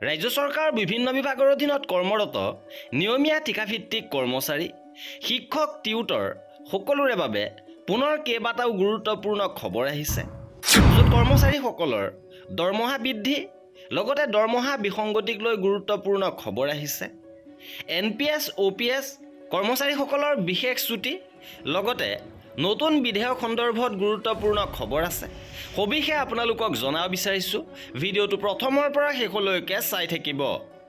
ৰাজ্য চৰকাৰৰ বিভিন্ন বিভাগৰ অধীনত কৰ্মৰত নিয়মীয়া ঠিকাভিত্তিক কৰ্মচাৰী, শিক্ষক, টিউটৰ সকলোৰে বাবে পুনৰ কেইবাটাও গুৰুত্বপূৰ্ণ খবৰ আহিছে। য'ত কৰ্মচাৰীসকলৰ দৰমহা বৃদ্ধি লগতে দৰমহা বিসংগতিক লৈ গুৰুত্বপূৰ্ণ খবৰ আহিছে। NPS, OPS কৰ্মচাৰীসকলৰ বিশেষ ছুটি লগতে নতুন বিধেয়ক সন্দৰ্ভত গুৰুত্বপূৰ্ণ খবৰ আছে। সবিশেষ আপোনালোকক জনাব বিচাৰিছোঁ। ভিডিঅ'টো প্ৰথমৰ পৰা শেষলৈকে চাই থাকিব।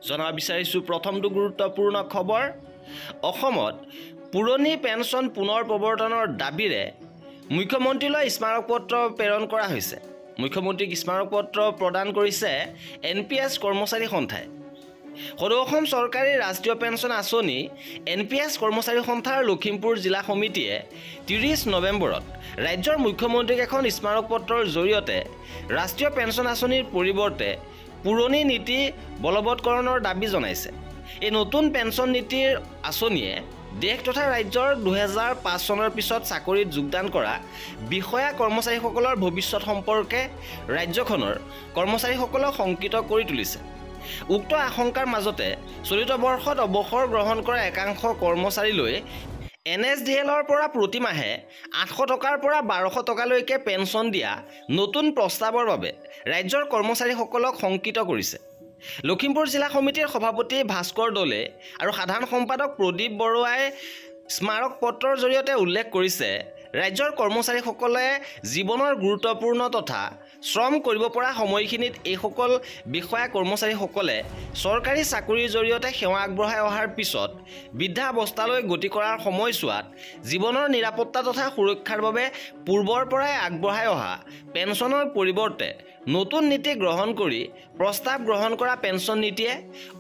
জনাব বিচাৰিছোঁ প্ৰথমটো গুৰুত্বপূৰ্ণ খবৰ। অসমত পুৰণি পেঞ্চন পুনৰ প্ৰৱৰ্তনৰ দাবীৰে মুখ্যমন্ত্ৰীলৈ স্মাৰক পত্ৰ প্ৰেৰণ কৰা হৈছে। মুখ্যমন্ত্ৰীক স্মাৰক পত্ৰ প্ৰদান কৰিছে NPS কৰ্মচাৰী সন্থাই। সদৌ অসম চৰকাৰী ৰাষ্ট্ৰীয় পেঞ্চন আঁচনি NPS কৰ্মচাৰী সন্থাৰ লখিমপুৰ জিলা সমিতিয়ে 30 নৱেম্বৰত ৰাজ্যৰ মুখ্যমন্ত্ৰীক এখন স্মাৰক পত্ৰৰ জৰিয়তে ৰাষ্ট্ৰীয় পেঞ্চন আঁচনিৰ পৰিৱৰ্তে পুৰণি নীতি বলবৎকৰণৰ দাবী জনাইছে। এই নতুন পেঞ্চন নীতিৰ আঁচনিয়ে দেশ তথা ৰাজ্যৰ 2005 চনৰ পিছত চাকৰিত যোগদান কৰা বিষয়া কৰ্মচাৰীসকলৰ ভৱিষ্যত সম্পৰ্কে ৰাজ্যখনৰ কৰ্মচাৰীসকলক শংকিত কৰি তুলিছে। উক্ত আশংকাৰ মাজতে চলিত বৰ্ষত অৱসৰ গ্ৰহণ কৰা একাংশ কৰ্মচাৰীলৈ NSDLৰ পৰা প্ৰতিমাহে 800 টকাৰ পৰা 1200 টকালৈকে পেঞ্চন দিয়া নতুন প্ৰস্তাৱৰ বাবে ৰাজ্যৰ কৰ্মচাৰীসকলক শংকিত কৰিছে। লখিমপুৰ জিলা সমিতিৰ সভাপতি ভাস্কৰ দলে আৰু সাধাৰণ সম্পাদক প্ৰদীপ বৰুৱাই স্মাৰক পত্ৰৰ জৰিয়তে উল্লেখ কৰিছে, ৰাজ্যৰ কৰ্মচাৰীসকলে জীৱনৰ গুৰুত্বপূৰ্ণ তথা শ্ৰম কৰিব পৰা সময়খিনিত এইসকল বিষয়া কৰ্মচাৰীসকলে চৰকাৰী চাকৰিৰ জৰিয়তে সেৱা আগবঢ়াই অহাৰ পিছত বৃদ্ধাৱস্থালৈ গতি কৰাৰ সময়ছোৱাত জীৱনৰ নিৰাপত্তা তথা সুৰক্ষাৰ বাবে পূৰ্বৰ পৰাই আগবঢ়াই অহা পেঞ্চনৰ পৰিৱৰ্তে নতুন নীতি গ্ৰহণ কৰি প্ৰস্তাৱ গ্ৰহণ কৰা পেঞ্চন নীতিয়ে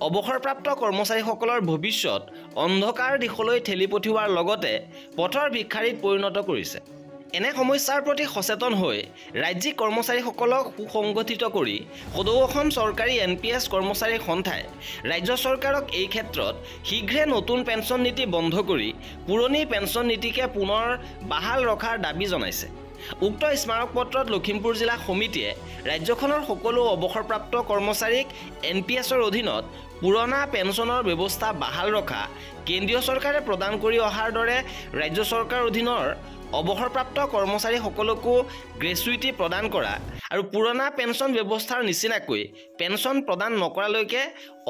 অৱসৰপ্ৰাপ্ত কৰ্মচাৰীসকলৰ ভৱিষ্যত অন্ধকাৰ দিশলৈ ঠেলি পঠিওৱাৰ লগতে পথৰ ভিক্ষাৰীত পৰিণত কৰিছে। এনে সমস্যাৰ প্ৰতি সচেতন হৈ ৰাজ্যিক কৰ্মচাৰীসকলক সুসংগঠিত কৰি সদৌ অসম চৰকাৰী NPS কৰ্মচাৰী সন্থাই ৰাজ্য চৰকাৰক এই ক্ষেত্ৰত শীঘ্ৰে নতুন পেঞ্চন নীতি বন্ধ কৰি পুৰণি পেঞ্চন নীতিকে পুনৰ বাহাল ৰখাৰ দাবী জনাইছে। উক্ত স্মাৰক পত্ৰত লখিমপুৰ জিলা সমিতিয়ে ৰাজ্যখনৰ সকলো অৱসৰপ্ৰাপ্ত কৰ্মচাৰীক NPSৰ অধীনত পুৰণা পেঞ্চনৰ ব্যৱস্থা বাহাল ৰখা, কেন্দ্ৰীয় চৰকাৰে প্ৰদান কৰি অহাৰ দৰে ৰাজ্য চৰকাৰৰ অধীনৰ অৱসৰপ্ৰাপ্ত কৰ্মচাৰীসকলকো গ্ৰেচুইটি প্ৰদান কৰা আৰু পুৰণা পেঞ্চন ব্যৱস্থাৰ নিচিনাকৈ পেঞ্চন প্ৰদান নকৰালৈকে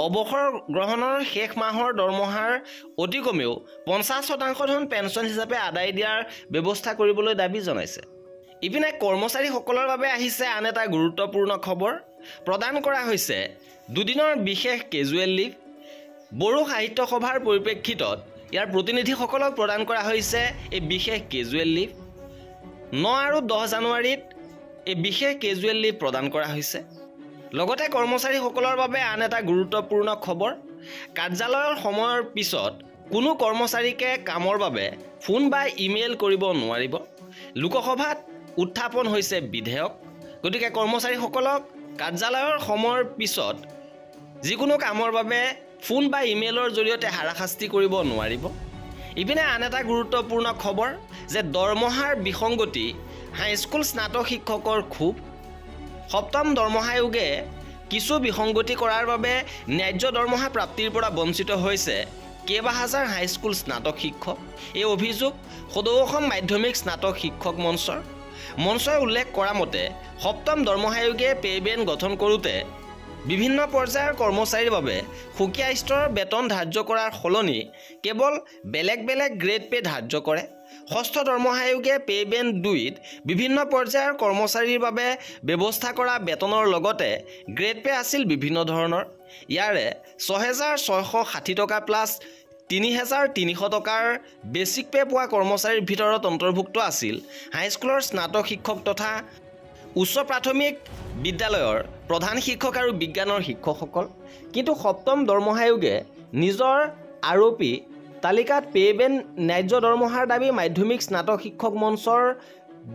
অৱসৰ গ্ৰহণৰ শেষ মাহৰ দৰমহাৰ অতি কমেও 50% ধন পেঞ্চন হিচাপে আদায় দিয়াৰ ব্যৱস্থা কৰিবলৈ দাবী জনাইছে। ইপিনে কৰ্মচাৰীসকলৰ বাবে আহিছে আন এটা গুৰুত্বপূৰ্ণ খবৰ। প্ৰদান কৰা হৈছে দুদিনৰ বিশেষ কেজুৱেল লিভ। বড়ো সাহিত্য সভাৰ পৰিপ্ৰেক্ষিতত ইয়াৰ প্ৰতিনিধিসকলক প্ৰদান কৰা হৈছে এই বিশেষ কেজুৱেল লিভ। 9 আৰু 10 জানুৱাৰীত এই বিশেষ কেজুৱেল লিভ প্ৰদান কৰা হৈছে। লগতে কৰ্মচাৰীসকলৰ বাবে আন এটা গুৰুত্বপূৰ্ণ খবৰ। কাৰ্যালয়ৰ সময়ৰ পিছত কোনো কৰ্মচাৰীকে কামৰ বাবে ফোন বা ইমেইল কৰিব নোৱাৰিব। লোকসভাত উত্থাপন হৈছে বিধেয়ক। গতিকে কৰ্মচাৰীসকলক কাৰ্যালয়ৰ সময়ৰ পিছত যিকোনো কামৰ বাবে ফোন বা ইমেইলৰ জৰিয়তে হাৰাশাস্তি কৰিব নোৱাৰিব। ইপিনে আন এটা গুৰুত্বপূৰ্ণ খবৰ যে দৰমহাৰ বিসংগতি হাইস্কুল স্নাতক শিক্ষকৰ ক্ষোভ। সপ্তম দৰমহা আয়োগে কিছু বিসংগতি কৰাৰ বাবে ন্যায্য দৰমহা প্ৰাপ্তিৰ পৰা বঞ্চিত হৈছে কেইবা হাজাৰ হাইস্কুল স্নাতক শিক্ষক। এই অভিযোগ সদৌ অসম মাধ্যমিক স্নাতক শিক্ষক মঞ্চই উল্লেখ কৰা মতে সপ্তম দৰমহা আয়োগে পে' বেন গঠন কৰোঁতে বিভিন্ন পৰ্যায়ৰ কৰ্মচাৰীৰ বাবে সুকীয়া স্তৰৰ বেতন ধাৰ্য কৰাৰ সলনি কেৱল বেলেগ বেলেগ গ্ৰেড পে' ধাৰ্য কৰে। ষষ্ঠ দৰমহা আয়োগে পে' বেন 2ত বিভিন্ন পৰ্যায়ৰ কৰ্মচাৰীৰ বাবে ব্যৱস্থা কৰা বেতনৰ লগতে গ্ৰেড পে' আছিল বিভিন্ন ধৰণৰ। ইয়াৰে 6,660 টকা প্লাছ 3,300 টকাৰ বেছিক পে' পোৱা কৰ্মচাৰীৰ ভিতৰত অন্তৰ্ভুক্ত আছিল হাইস্কুলৰ স্নাতক শিক্ষক তথা উচ্চ প্ৰাথমিক বিদ্যালয়ৰ প্ৰধান শিক্ষক আৰু বিজ্ঞানৰ শিক্ষকসকল। কিন্তু সপ্তম দৰমহা আয়োগে নিজৰ আৰোপী তালিকাত পে' বেন ন্যায্য দৰমহাৰ দাবী মাধ্যমিক স্নাতক শিক্ষক মঞ্চৰ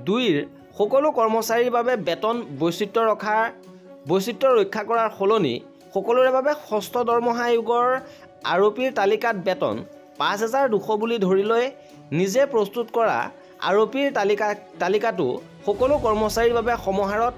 2ৰ সকলো কৰ্মচাৰীৰ বাবে বেতন বৈচিত্ৰ্য ৰক্ষা কৰাৰ সলনি সকলোৰে বাবে ষষ্ঠ দৰমহা আয়োগৰ আৰোপীৰ তালিকাত বেতন 5,200 বুলি ধৰি লৈ নিজে প্ৰস্তুত কৰা আৰোপীৰ তালিকাটো সকলো কৰ্মচাৰীৰ বাবে সমাহাৰত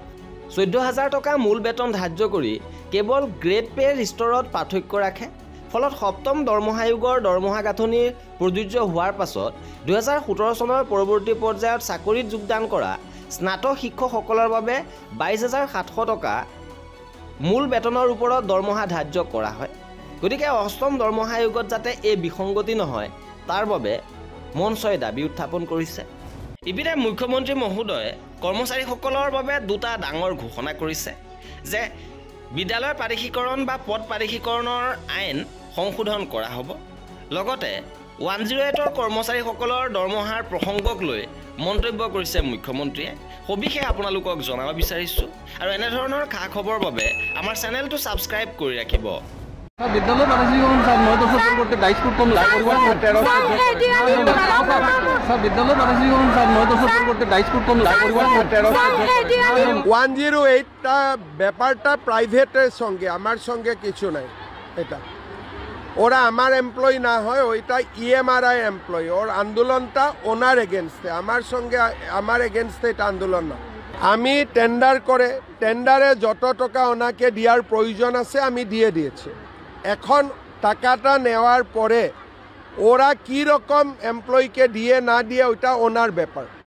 14,000 টকা মূল বেতন ধাৰ্য কৰি কেৱল গ্ৰেড পেৰ স্তৰত পাৰ্থক্য ৰাখে। ফলত সপ্তম দৰমহা আয়োগৰ দৰমহা গাঁথনিৰ প্ৰযোজ্য হোৱাৰ পাছত 2017 চনৰ পৰৱৰ্তী পৰ্যায়ত চাকৰিত যোগদান কৰা স্নাতক শিক্ষকসকলৰ বাবে 22,700 টকা মূল বেতনৰ ওপৰত দৰমহা ধাৰ্য কৰা হয়। গতিকে অষ্টম দৰমহা আয়োগত যাতে এই বিসংগতি নহয় তাৰ বাবে মঞ্চই দাবী উত্থাপন কৰিছে। ইপিনে মুখ্যমন্ত্ৰী মহোদয়ে কৰ্মচাৰীসকলৰ বাবে দুটা ডাঙৰ ঘোষণা কৰিছে যে বিদ্যালয় পাৰিশীকৰণ বা পদ পাৰিশীকৰণৰ আইন সংশোধন কৰা হ'ব। লগতে 108ৰ কৰ্মচাৰীসকলৰ দৰমহাৰ প্ৰসংগক লৈ মন্তব্য কৰিছে মুখ্যমন্ত্ৰীয়ে। সবিশেষ আপোনালোকক জনাব বিচাৰিছোঁ আৰু এনেধৰণৰ খা খবৰ বাবে আমাৰ চেনেলটো ছাবস্ক্ৰাইব কৰি ৰাখিব। বিদ্যালয় পাৰিশীকৰণ 9 বছৰ পূৰ্বতে 22 কোটি লাভ কৰিব। বিদ্যালয় পাৰিশীকৰণ 9 বছৰ পূৰ্বতে 22 কোটি লাভ কৰিব। 108টা ব্যাপারটা প্রাইভেটের সঙ্গে আমার সঙ্গে কিছু নাই। এটা ওরা আমার এমপ্লয়ি না হয়, ওইটা ইএমআরআই এমপ্লয়ি। ওর আন্দোলনটা ওনার এগেনস্টে, আমার সঙ্গে আমার এগেনস্টে এটা আন্দোলন না। আমি টেন্ডার করে টেন্ডারে যত টাকা ওনাকে দেওয়ার প্রয়োজন আছে আমি দিয়ে দিয়েছি। এখন টাকাটা নেওয়ার পরে ওরা কি রকম এমপ্লয়িকে দিয়ে না দিয়ে ওইটা ওনার ব্যাপার।